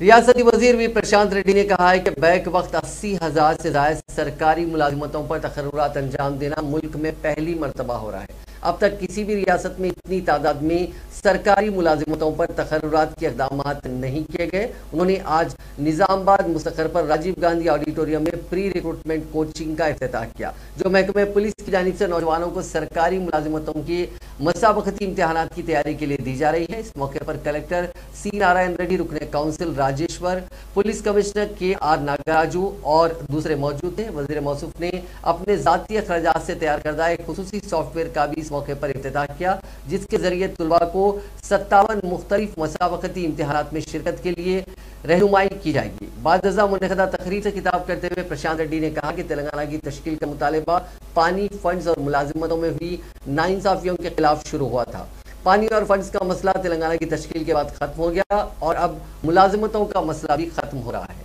ریاستی وزیر وی پرشانت ریڈی نے کہا ہے کہ بیک وقت 80,000 سے زائد سرکاری ملازمتوں پر تقررات انجام دینا ملک میں پہلی مرتبہ ہو رہا ہے۔ اب تک کسی بھی ریاست میں اتنی تعداد میں سرکاری ملازمتوں پر تقررات کے اقدامات نہیں کیے گئے۔ انہوں نے آج نظام آباد مستقر پر راجیو گاندھی آڈیٹوریم میں پری ریکروٹمنٹ کوچنگ کا افتتاح کیا، جو محکمہ پولیس کی جانب سے نوجوانوں کو سرکاری ملازمتوں کے مسابقتی امتحانات کی تیاری کے لیے دی جا رہی ہے۔ اس موقع پر کلکٹر سی نارائن ریڈی، رکن کونسل راجیشور، پولیس کمشنر کے آر ناگراجو اور دوسرے موجود تھے۔ وزیر موصوف نے اپنے ذاتی اخراجات سے تیار کردہ ایک خصوصی سافٹ ویئر کا بھی اس موقع پر افتتاح کیا، جس کے ذریعے طلباء کو 57 مختلف مسابقتی امتحانات میں شرکت کے لیے رہنمائی کی جائے گی۔ بعد ازاں منعقدہ تقریب سے خطاب کرتے ہوئے پرشانت ریڈی نے کہا کہ تلنگانہ کی تشکیل کا مطالبہ پانی، فنڈز اور ملازمتوں میں ہوئی ناانصافیوں کے خلاف شروع ہوا تھا۔ پانی اور فنڈز کا مسئلہ تلنگانہ کی تشکیل کے بعد ختم ہو گیا اور اب ملازمتوں کا مسئلہ بھی ختم ہو رہا ہے۔